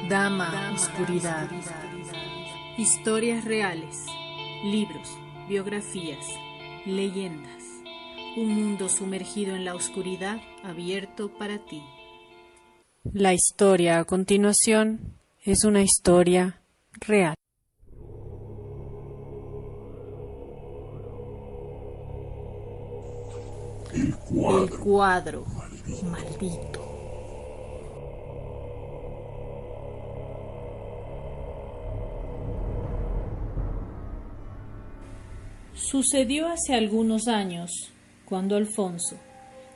Dama Oscuridad. Historias reales, libros, biografías, leyendas. Un mundo sumergido en la oscuridad abierto para ti. La historia a continuación es una historia real. El cuadro maldito. Sucedió hace algunos años, cuando Alfonso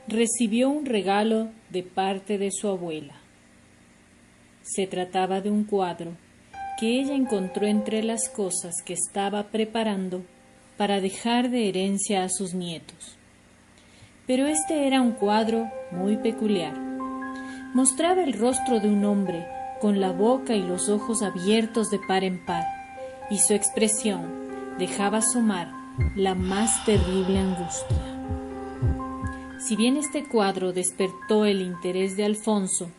recibió un regalo de parte de su abuela. Se trataba de un cuadro que ella encontró entre las cosas que estaba preparando para dejar de herencia a sus nietos. Pero este era un cuadro muy peculiar. Mostraba el rostro de un hombre con la boca y los ojos abiertos de par en par, y su expresión dejaba asomar la más terrible angustia. Si bien este cuadro despertó el interés de Alfonso,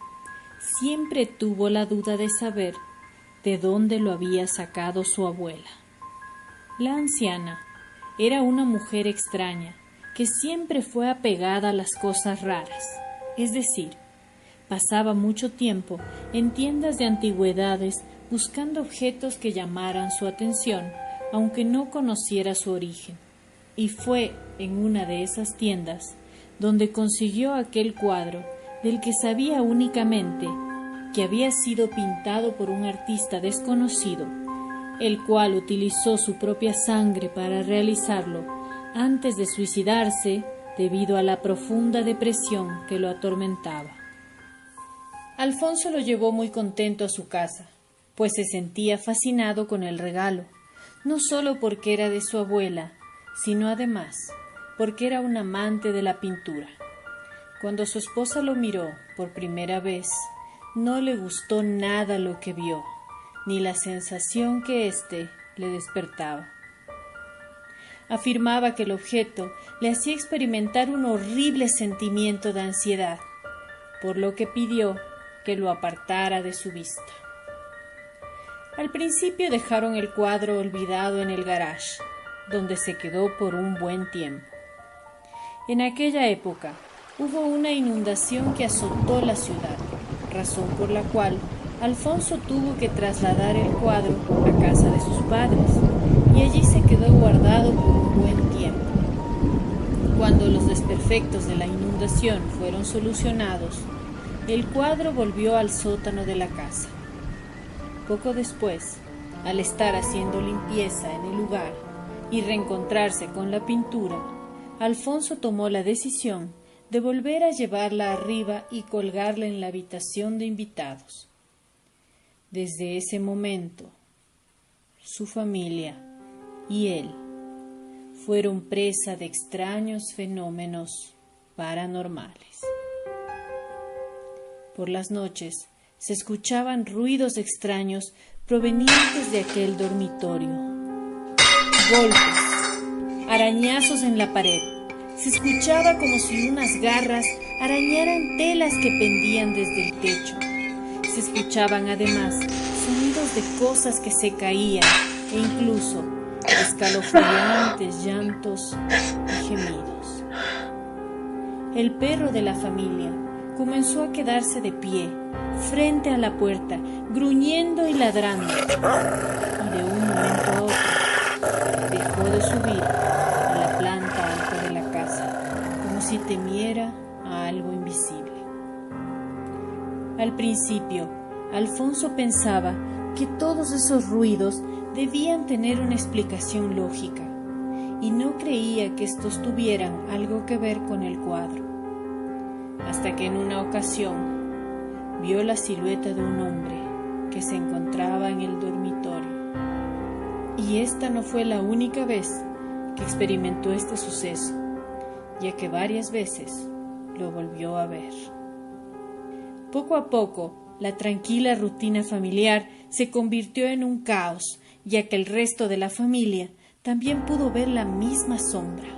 siempre tuvo la duda de saber de dónde lo había sacado su abuela. La anciana era una mujer extraña que siempre fue apegada a las cosas raras, es decir, pasaba mucho tiempo en tiendas de antigüedades buscando objetos que llamaran su atención, aunque no conociera su origen, y fue en una de esas tiendas donde consiguió aquel cuadro del que sabía únicamente que había sido pintado por un artista desconocido, el cual utilizó su propia sangre para realizarlo antes de suicidarse debido a la profunda depresión que lo atormentaba. Alfonso lo llevó muy contento a su casa, pues se sentía fascinado con el regalo, no solo porque era de su abuela, sino además porque era un amante de la pintura. Cuando su esposa lo miró por primera vez, no le gustó nada lo que vio, ni la sensación que éste le despertaba. Afirmaba que el objeto le hacía experimentar un horrible sentimiento de ansiedad, por lo que pidió que lo apartara de su vista. Al principio dejaron el cuadro olvidado en el garage, donde se quedó por un buen tiempo. En aquella época hubo una inundación que azotó la ciudad, razón por la cual Alfonso tuvo que trasladar el cuadro a casa de sus padres, y allí se quedó guardado por un buen tiempo. Cuando los desperfectos de la inundación fueron solucionados, el cuadro volvió al sótano de la casa. Poco después, al estar haciendo limpieza en el lugar y reencontrarse con la pintura, Alfonso tomó la decisión de volver a llevarla arriba y colgarla en la habitación de invitados. Desde ese momento, su familia y él fueron presa de extraños fenómenos paranormales. Por las noches se escuchaban ruidos extraños provenientes de aquel dormitorio. Golpes, arañazos en la pared. Se escuchaba como si unas garras arañaran telas que pendían desde el techo. Se escuchaban además sonidos de cosas que se caían e incluso escalofriantes llantos y gemidos. El perro de la familia comenzó a quedarse de pie frente a la puerta, gruñendo y ladrando, y de un momento a otro dejó de subir a la planta alta de la casa, como si temiera a algo invisible. Al principio, Alfonso pensaba que todos esos ruidos debían tener una explicación lógica, y no creía que estos tuvieran algo que ver con el cuadro, hasta que en una ocasión vio la silueta de un hombre que se encontraba en el dormitorio. Y esta no fue la única vez que experimentó este suceso, ya que varias veces lo volvió a ver. Poco a poco, la tranquila rutina familiar se convirtió en un caos, ya que el resto de la familia también pudo ver la misma sombra,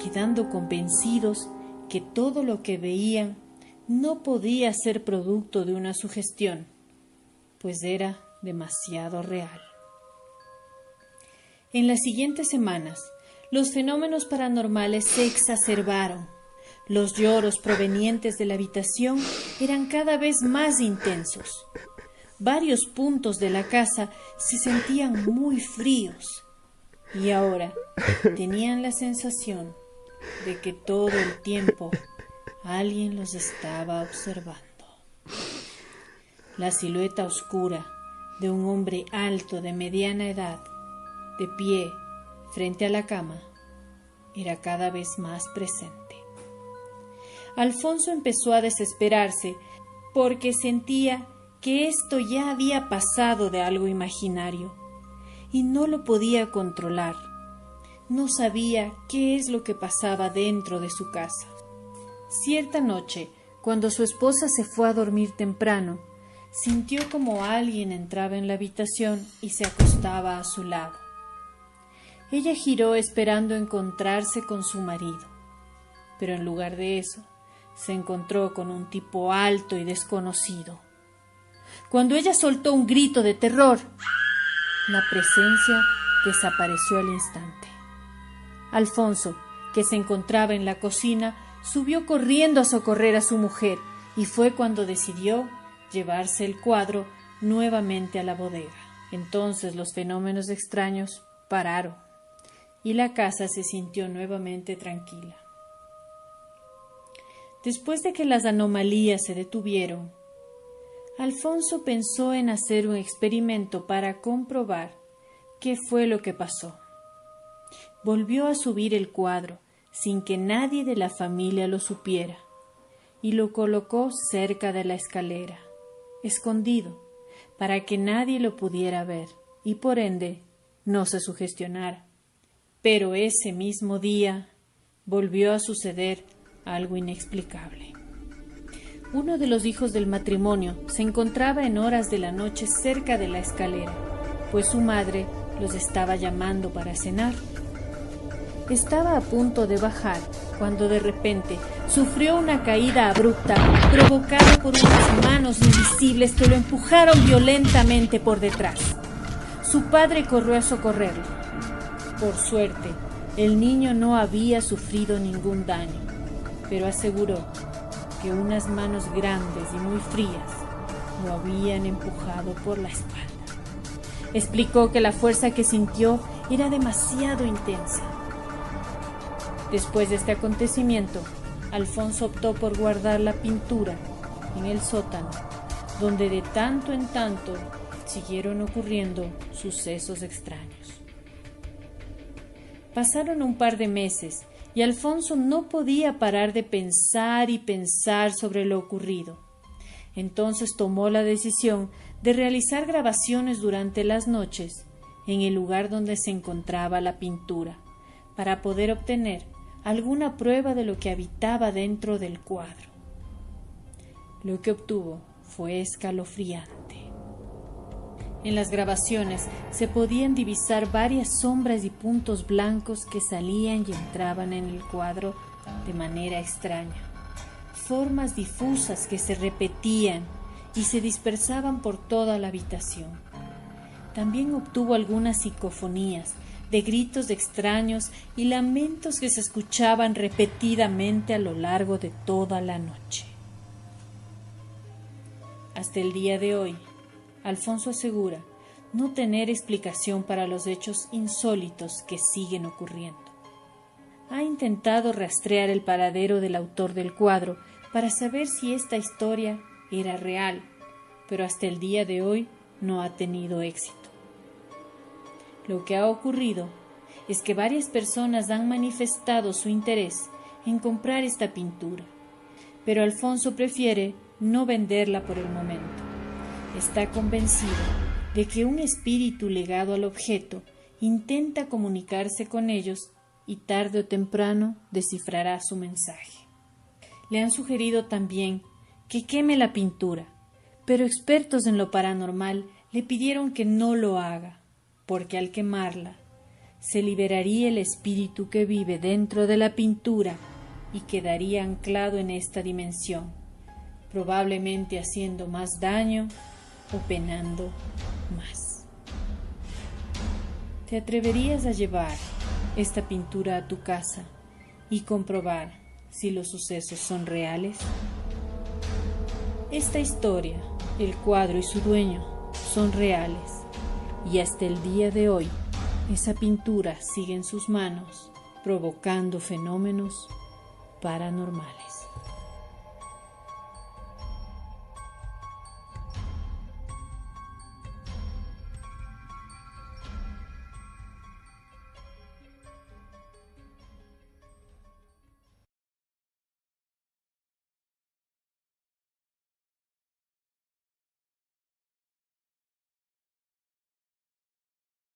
quedando convencidos que todo lo que veían no podía ser producto de una sugestión, pues era demasiado real. En las siguientes semanas, los fenómenos paranormales se exacerbaron. Los lloros provenientes de la habitación eran cada vez más intensos. Varios puntos de la casa se sentían muy fríos y ahora tenían la sensación de que todo el tiempo alguien los estaba observando. La silueta oscura de un hombre alto de mediana edad, de pie frente a la cama, era cada vez más presente. Alfonso empezó a desesperarse porque sentía que esto ya había pasado de algo imaginario y no lo podía controlar. No sabía qué es lo que pasaba dentro de su casa. Cierta noche, cuando su esposa se fue a dormir temprano, sintió como alguien entraba en la habitación y se acostaba a su lado. Ella giró esperando encontrarse con su marido, pero en lugar de eso, se encontró con un tipo alto y desconocido. Cuando ella soltó un grito de terror, la presencia desapareció al instante. Alfonso, que se encontraba en la cocina, subió corriendo a socorrer a su mujer y fue cuando decidió llevarse el cuadro nuevamente a la bodega. Entonces los fenómenos extraños pararon y la casa se sintió nuevamente tranquila. Después de que las anomalías se detuvieron, Alfonso pensó en hacer un experimento para comprobar qué fue lo que pasó. Volvió a subir el cuadro sin que nadie de la familia lo supiera y lo colocó cerca de la escalera, escondido, para que nadie lo pudiera ver y por ende no se sugestionara. Pero ese mismo día volvió a suceder algo inexplicable. Uno de los hijos del matrimonio se encontraba en horas de la noche cerca de la escalera, pues su madre los estaba llamando para cenar. Estaba a punto de bajar cuando de repente sufrió una caída abrupta provocada por unas manos invisibles que lo empujaron violentamente por detrás. Su padre corrió a socorrerlo. Por suerte, el niño no había sufrido ningún daño, pero aseguró que unas manos grandes y muy frías lo habían empujado por la espalda. Explicó que la fuerza que sintió era demasiado intensa. Después de este acontecimiento, Alfonso optó por guardar la pintura en el sótano, donde de tanto en tanto siguieron ocurriendo sucesos extraños. Pasaron un par de meses y Alfonso no podía parar de pensar y pensar sobre lo ocurrido. Entonces tomó la decisión de realizar grabaciones durante las noches en el lugar donde se encontraba la pintura, para poder obtener alguna prueba de lo que habitaba dentro del cuadro. Lo que obtuvo fue escalofriante. En las grabaciones se podían divisar varias sombras y puntos blancos que salían y entraban en el cuadro de manera extraña. Formas difusas que se repetían y se dispersaban por toda la habitación. También obtuvo algunas psicofonías de gritos extraños y lamentos que se escuchaban repetidamente a lo largo de toda la noche. Hasta el día de hoy, Alfonso asegura no tener explicación para los hechos insólitos que siguen ocurriendo. Ha intentado rastrear el paradero del autor del cuadro para saber si esta historia era real, pero hasta el día de hoy no ha tenido éxito. Lo que ha ocurrido es que varias personas han manifestado su interés en comprar esta pintura, pero Alfonso prefiere no venderla por el momento. Está convencido de que un espíritu legado al objeto intenta comunicarse con ellos y tarde o temprano descifrará su mensaje. Le han sugerido también que queme la pintura, pero expertos en lo paranormal le pidieron que no lo haga, porque al quemarla se liberaría el espíritu que vive dentro de la pintura y quedaría anclado en esta dimensión, probablemente haciendo más daño o penando más. ¿Te atreverías a llevar esta pintura a tu casa y comprobar si los sucesos son reales? Esta historia, el cuadro y su dueño son reales, y hasta el día de hoy esa pintura sigue en sus manos, provocando fenómenos paranormales.